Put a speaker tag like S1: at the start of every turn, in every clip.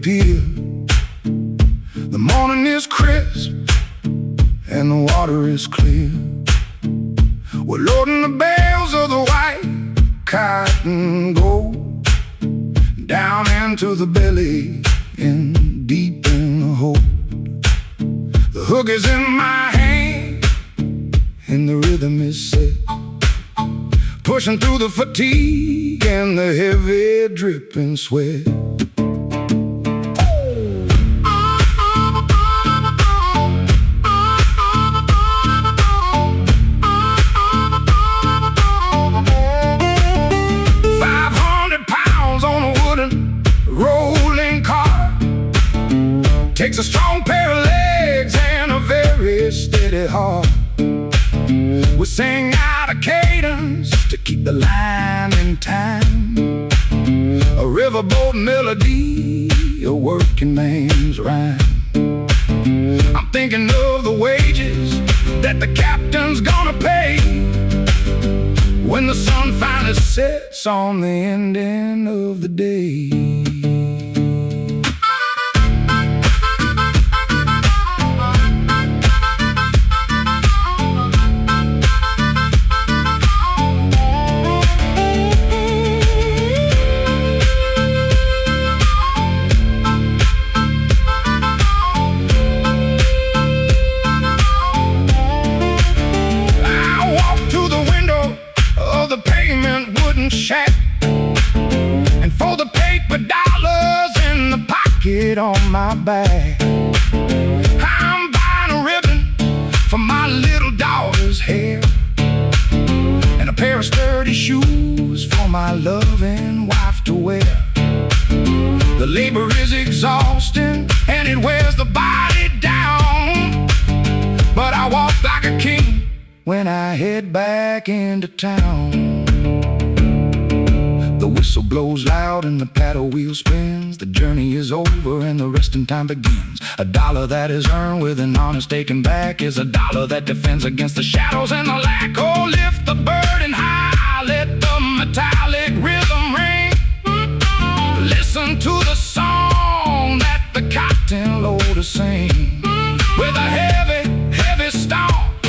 S1: appear. The morning is crisp and the water is clear. We're loading the bales of the white cotton gold down into the belly and deep in the hold. The hook is in my hand and the rhythm is set, pushing through the fatigue and the heavy dripping sweat. 500 pounds on a wooden rolling cart takes a strong pair of legs and a very steady heart. We sing out a cadence to keep the line in time, a riverboat melody, a working man's rhyme. I'm thinking of the wages that the captain's gonna pay when the sun finally sets on the ending of the day. Shack, and for the paper dollars in the pocket on my back, I'm buying a ribbon for my little daughter's hair, and a pair of sturdy shoes for my loving wife to wear. The labor is exhausting and it wears the body down, but I walk like a king when I head back into town. The whistle blows loud and the paddle wheel spins. The journey is over and the resting time begins. A dollar that is earned with an honest aching back is a dollar that defends against the shadows and the lack. Oh, lift the burden high, let the metallic rhythm ring. Listen to the song that the cotton loaders sing, with a heavy, heavy stomp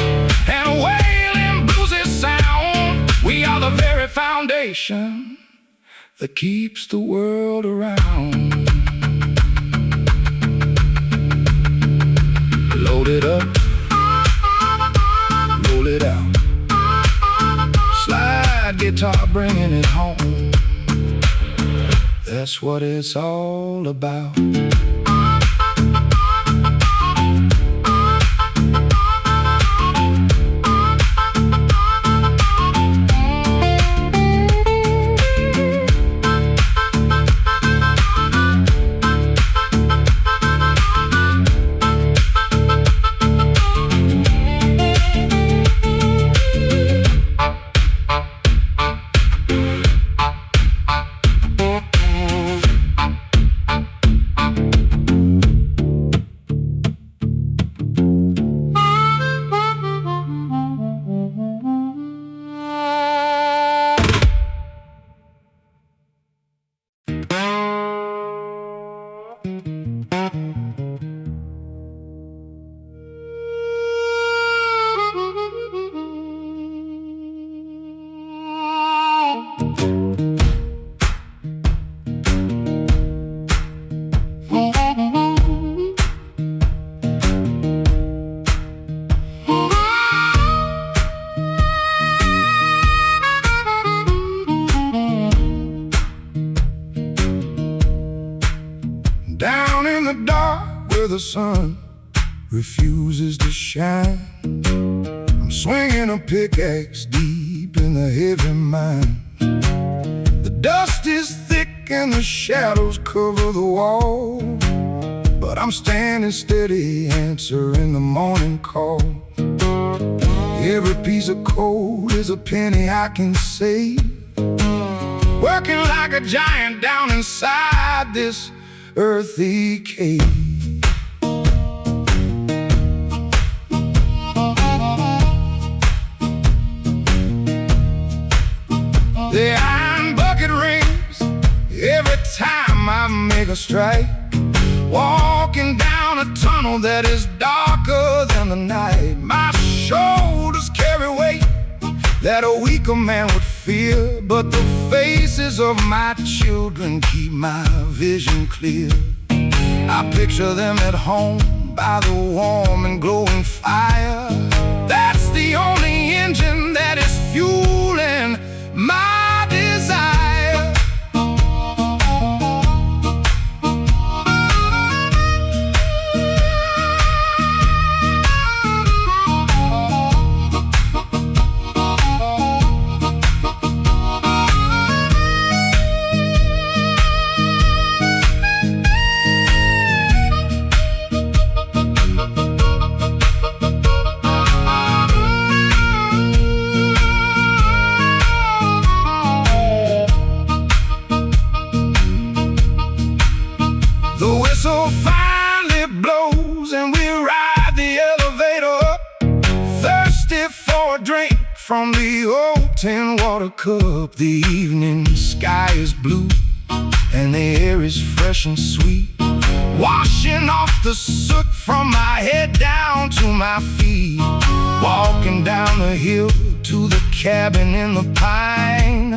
S1: and a wailing bluesy sound. We are the very foundation that keeps the world around. Load it up, roll it out, slide guitar bringing it home. That's what it's all about. Down in the dark where the sun refuses to shine, I'm swinging a pickaxe deep in the heavy mine. The dust is thick and the shadows cover the wall, but I'm standing steady, answering the morning call. Every piece of coal is a penny I can save, working like a giant down inside this earthy cave. The iron bucket rings every time I make a strike. tunnel that is darker than the night. My shoulders carry weight that a weaker man would fear, but the faces of my children keep my vision clear. I picture them at home by the warm and glowing fire. That's the only engine that is fueling my desire. The whistle finally blows and we ride the elevator up, thirsty for a drink from the old tin water cup. The evening sky is blue and the air is fresh and sweet, washing off the soot from my head down to my feet. Walking down the hill to the cabin in the pine,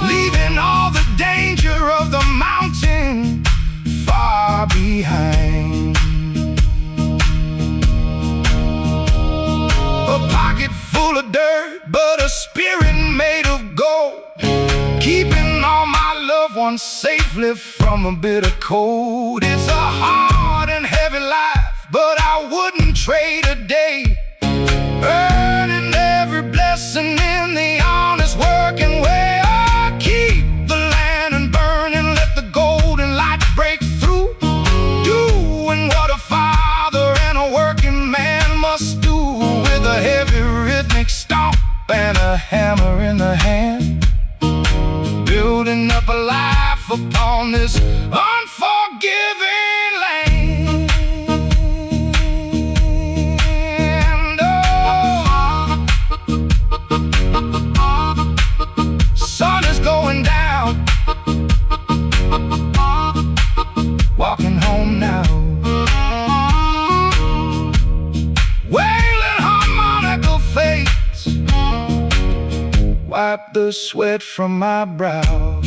S1: leaving all the danger of the mountain far behind. A pocket full of dirt, but a spirit made of gold, keeping all my loved ones safely from a bitter cold. It's a hard and heavy life, but I wouldn't trade a day, earning every blessing in the honest working way. I keep the land and burning, let the golden light break through, doing what a father and a working man must do, with a heavy rhythmic stomp and a hammer in the hand, building up a life upon this unforgiving land. Oh, sun is going down, walking home now, wailing harmonica fates wipe the sweat from my brow.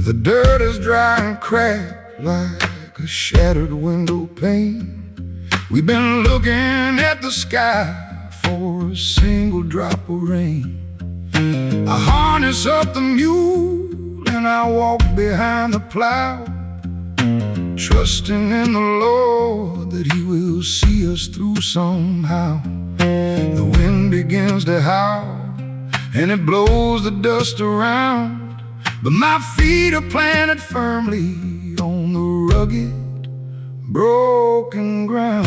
S1: The dirt is dry and cracked like a shattered window pane. We've been looking at the sky for a single drop of rain. I harness up the mule and I walk behind the plow, trusting in the Lord that He will see us through somehow. The wind begins to howl and it blows the dust around, but my feet are planted firmly on the rugged, broken ground.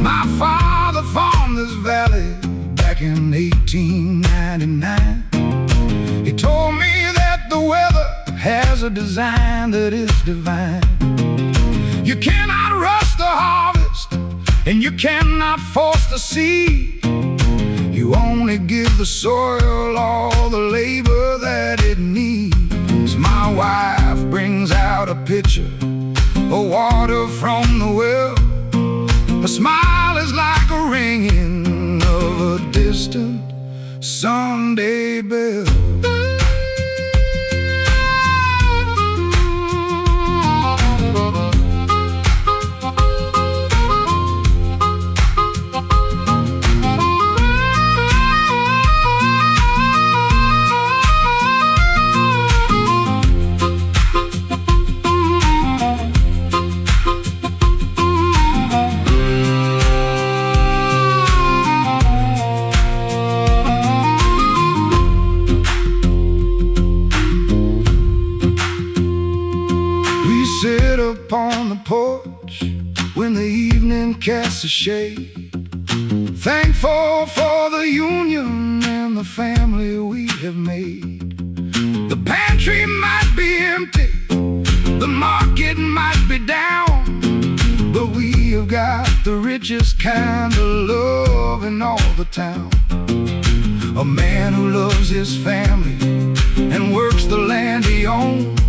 S1: My father farmed this valley back in 1899. He told me that the weather has a design that is divine. You cannot rush the harvest, and you cannot force the seed. You only give the soil all the labor that it needs. My wife brings out a pitcher of water from the well. Her smile is like a ringing of a distant Sunday bell. Sit upon the porch when the evening casts a shade, thankful for the union and the family we have made. The pantry might be empty, the market might be down, but we have got the richest kind of love in all the town. A man who loves his family and works the land he owns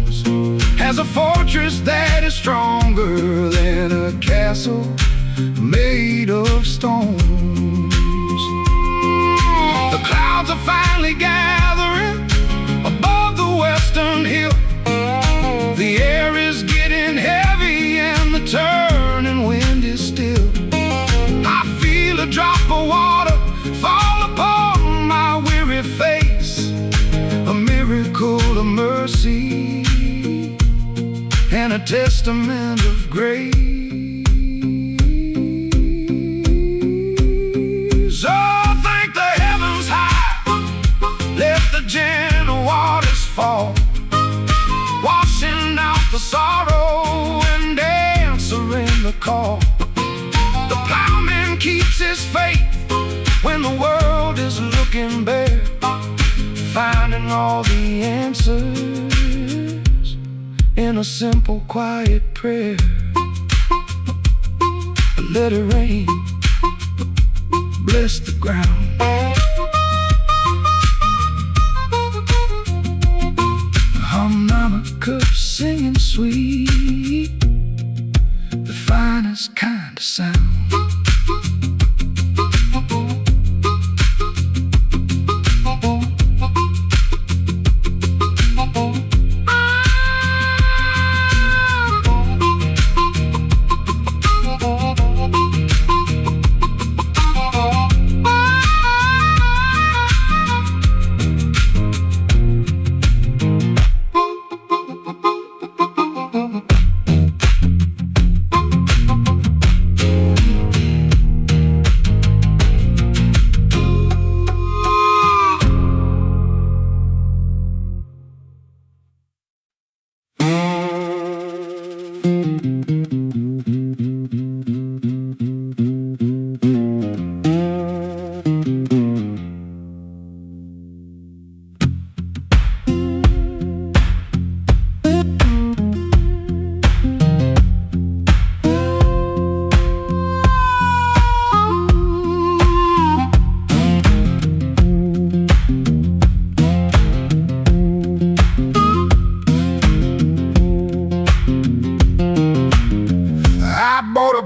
S1: has a fortress that is stronger than a castle made of stones. The clouds are finally gathering above the western hill. The air is getting heavy and the turning wind is still. I feel a drop of water fall upon my weary face, a miracle of mercy and a testament of grace. Oh, thank the heavens high, let the gentle waters fall, washing out the sorrow and answering the call. The plowman keeps his faith when the world is looking bare, finding all the answers in a simple, quiet prayer. Let it rain, bless the ground. Harmonica singing sweet, the finest kind of sound.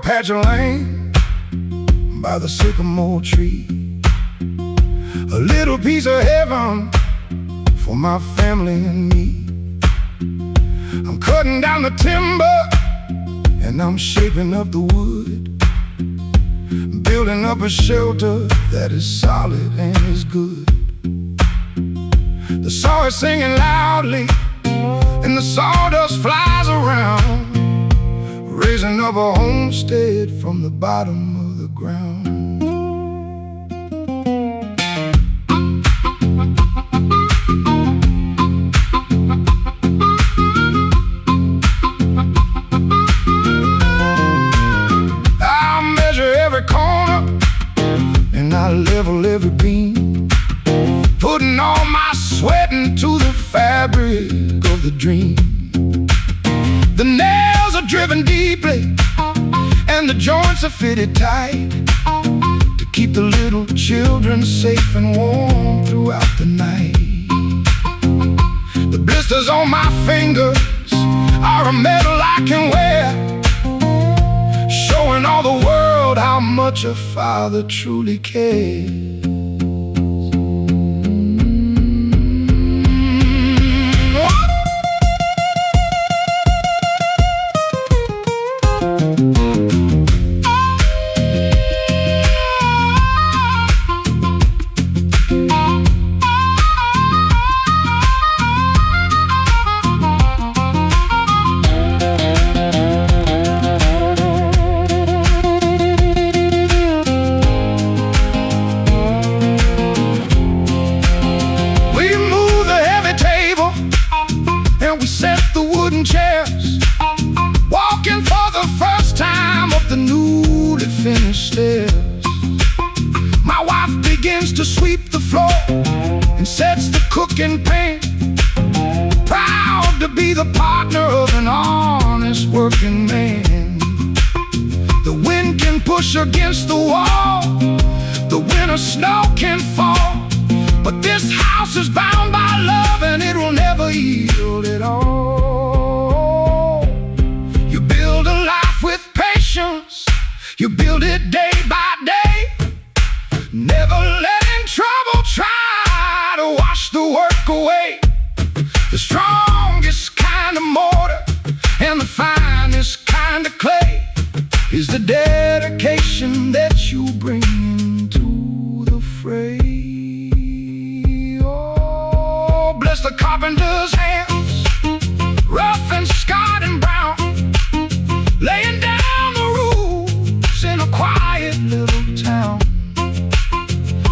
S1: Patch of land by the sycamore tree, a little piece of heaven for my family and me. I'm cutting down the timber and I'm shaping up the wood, building up a shelter that is solid and is good. The saw is singing loudly and the sawdust flies around, raising up a homestead from the bottom of the ground. I measure every corner and I level every beam, putting all my sweat into the fabric of the dream. The joints are fitted tight to keep the little children safe and warm throughout the night. The blisters on my fingers are a medal I can wear, showing all the world how much a father truly cares. Chairs, walking for the first time up the newly finished stairs. My wife begins to sweep the floor and sets the cooking pan, proud to be the partner of an honest working man. The wind can push against the wall, the winter snow can fall, but this house is bound by love and it will never yield at all. You build it day by day, never letting trouble try to wash the work away. The strongest kind of mortar and the finest kind of clay is the dedication that you bring into the fray. Oh, bless the carpenter's hands, rough and scarred and brown, laying down in a quiet little town,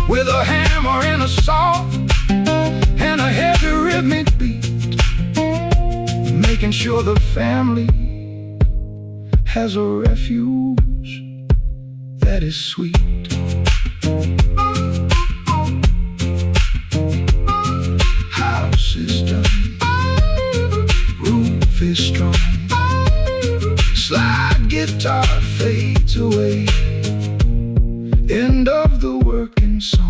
S1: with a hammer and a saw and a heavy rhythmic beat, making sure the family has a refuge that is sweet. House is done, roof is strong, slide guitar fades away, end of the working song.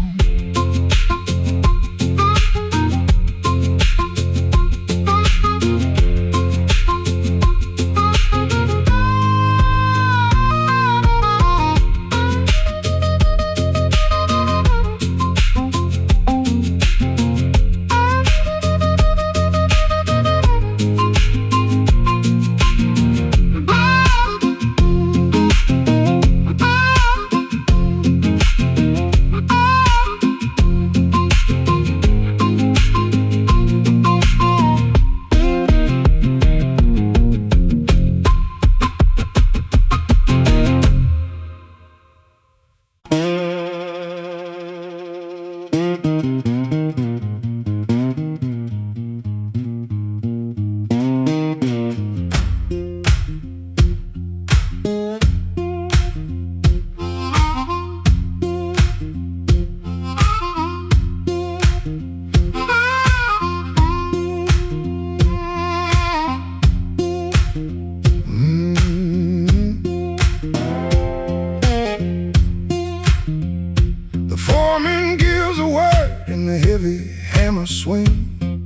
S1: Swing.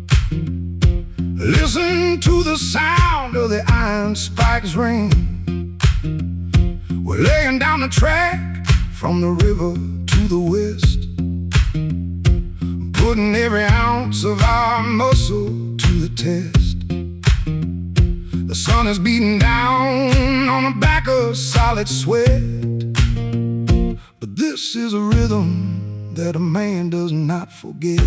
S1: Listen to the sound of the iron spikes ring. We're laying down the track from the river to the west, putting every ounce of our muscle to the test. The sun is beating down on the back of solid sweat, but this is a rhythm that a man does not forget.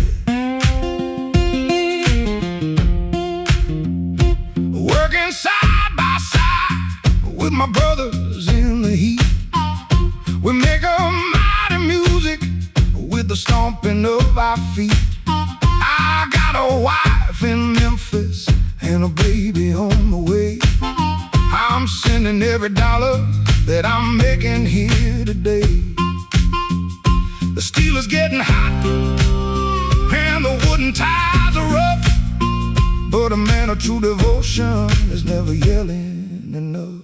S1: Working side by side with my brothers in the heat, we make a mighty music with the stomping of our feet. I got a wife in Memphis and a baby on the way. I'm sending every dollar that I'm making here today. The steel is getting hot and the wooden ties are rough, but a man of true devotion is never yelling enough.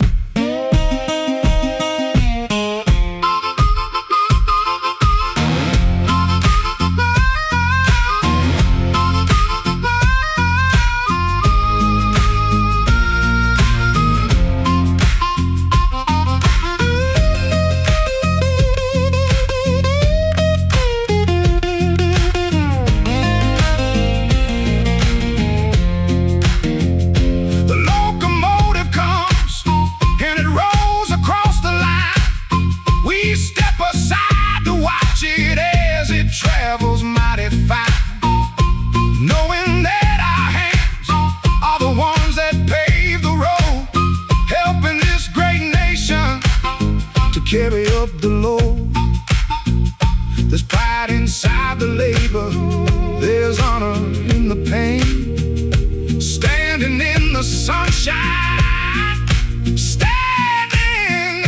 S1: carry up the load. There's pride inside the labor, there's honor in the pain. Standing in the sunshine, standing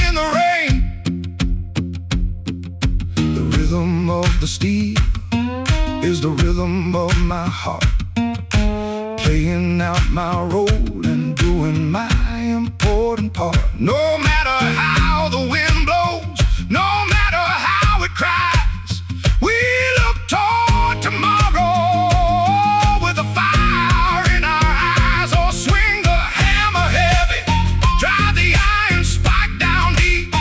S1: in the rain. The rhythm of the steel is the rhythm of my heart, playing out my role and doing my important part. No matter how the wind blows, no matter how it cries, we look toward tomorrow with a fire in our eyes. Or swing the hammer heavy, drive the iron spike down deep.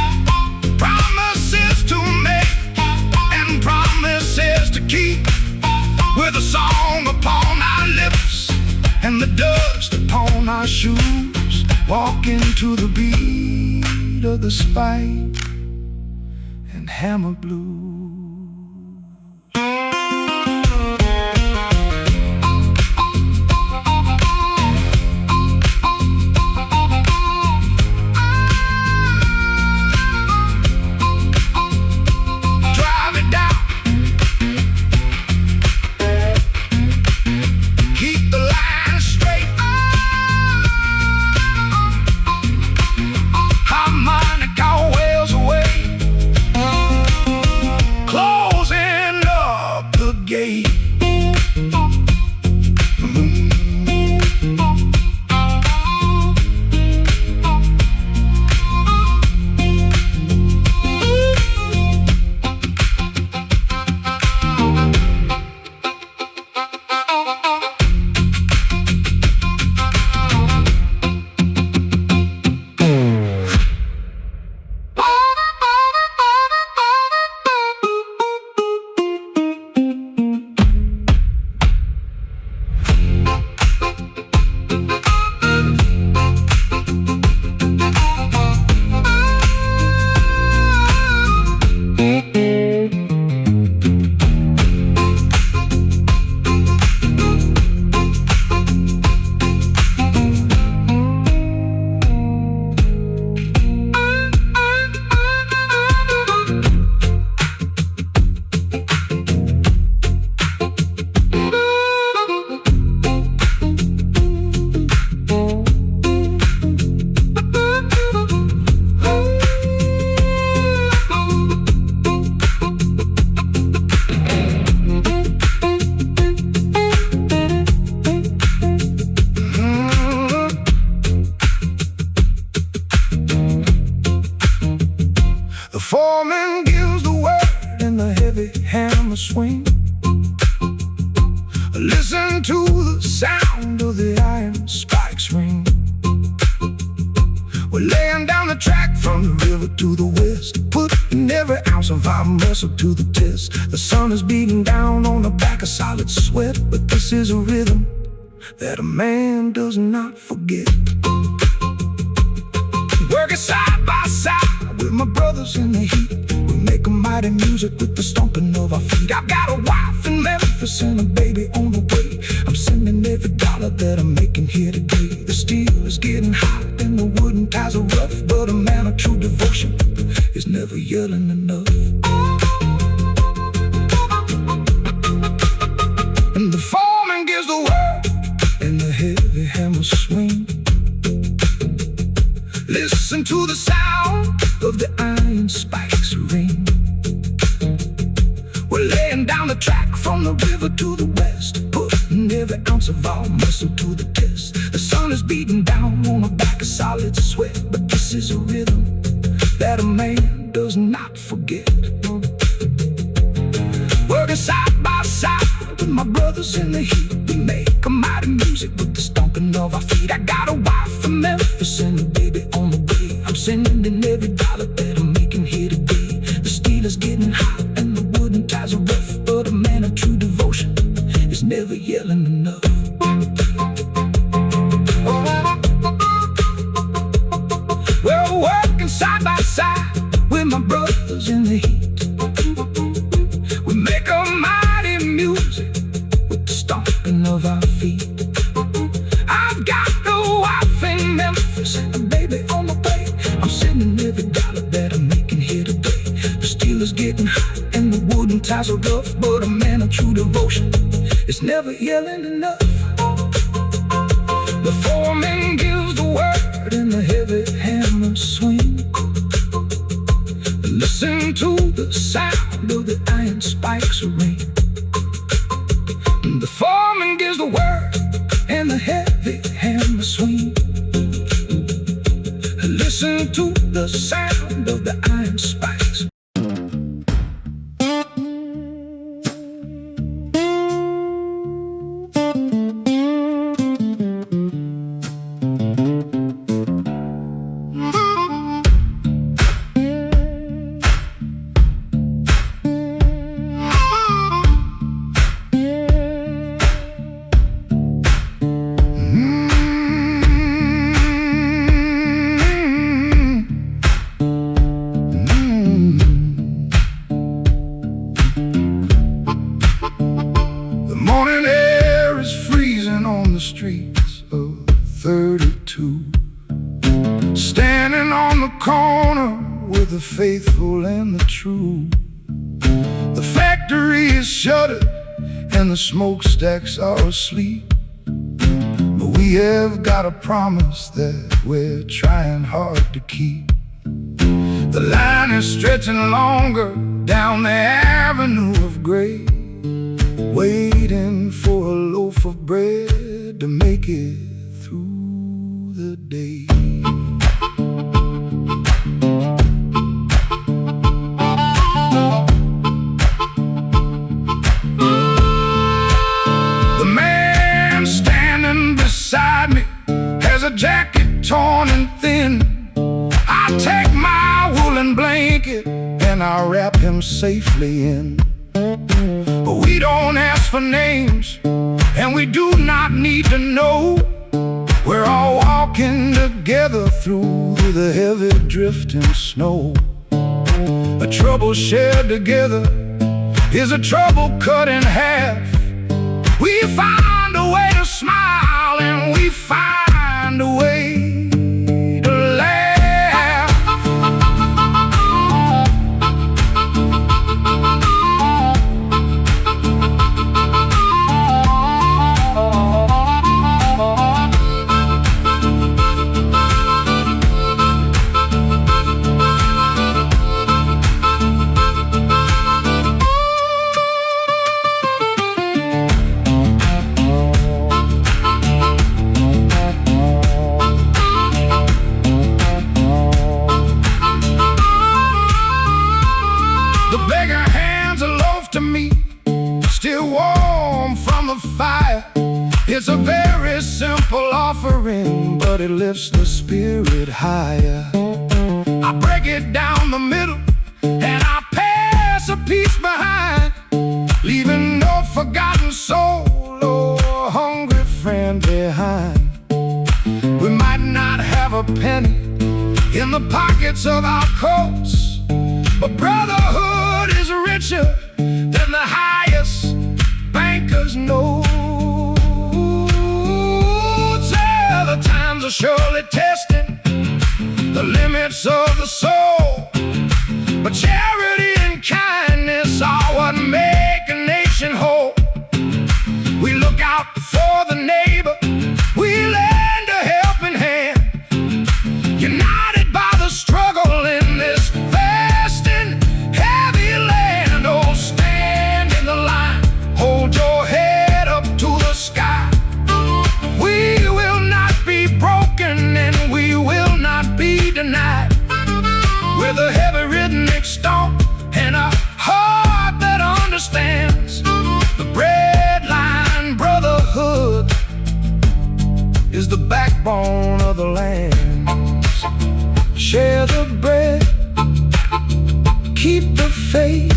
S1: Promises to make and promises to keep, with a song upon our lips and the dust upon our shoes, walking to the beat of the spike and hammer blues. Drive it down, keep the line straight. Harmonica wails away, closing up the gate. The foreman gives the word and the heavy hammer swing. Listen to the sound of the iron spikes ring. We're laying down the track from the river to the west, putting every ounce of our muscle to the test. The sun is beating down on the back of solid sweat, but this is a rhythm that a man does not forget. Working side by side with my brothers in the heat, we make a mighty music with the stomping of our feet. I've got a wife in Memphis and a baby on the way. I'm sending every dollar that I'm making here today. The steel is getting hot and the wooden ties are rough, but a man of true devotion is never yelling enough. And the foreman gives the word and the heavy hammer swing. Listen to the sound of the iron spikes ring. We're laying down the track from the river to the west, putting every ounce of our muscle to the test. The sun is beating down on the back of solid sweat, but this is a rhythm that a man does not forget. Working side by side with my brothers in the heat, we make a mighty music with the stomping of our feet. I got a wife from Memphis and a baby on the way. I'm sending every dollar that I'm making here today. The steel is getting hot and the wooden ties are rough, but a man of true devotion is never yelling enough. We're working side by side with my brothers in the heat. We make a mighty music with the stomping of our feet. I've got a wife in Memphis and a baby on the way. I'm sending every dollar that guy's are rough, but a man of true devotion is never yelling enough. The foreman gives the word and the heavy hammer swing. Listen to the sound of the iron spikes ring. The foreman gives the word and the heavy hammer swing. Listen to the sound of the iron spikes. Morning air is freezing on the streets of 32. Standing on the corner with the faithful and the true. The factory is shuttered and the smokestacks are asleep, but we have got a promise that we're trying hard to keep. The line is stretching longer down the avenue of gray, waiting for a loaf of bread to make it through the day. The man standing beside me has a jacket torn and thin. I take my woolen blanket and I wrap him safely in. But we don't ask for names, and we do not need to know. We're all walking together through the heavy drifting snow. A trouble shared together is a trouble cut in half. We find a way to smile, and we find a way to laugh. The beggar hands a loaf to me, still warm from the fire. It's a very simple offering, but it lifts the spirit higher. I break it down the middle, and I pass a piece behind, leaving no forgotten soul or hungry friend behind. We might not have a penny in the pockets of our coats, but brotherhood is richer than the highest banker's notes. Yeah, the times are surely testing the limits of the soul, but charity and kindness are what make a nation whole. We look out for the neighbor, we lend a helping hand, united by the struggle in this vast and heavy land. Oh, stand in the line, hold your head up to the sky. We will not be broken, and we will not be denied. With a heavy rhythmic stomp and a heart that understands, the breadline brotherhood is the backbone of the land. Share the bread, keep the faith,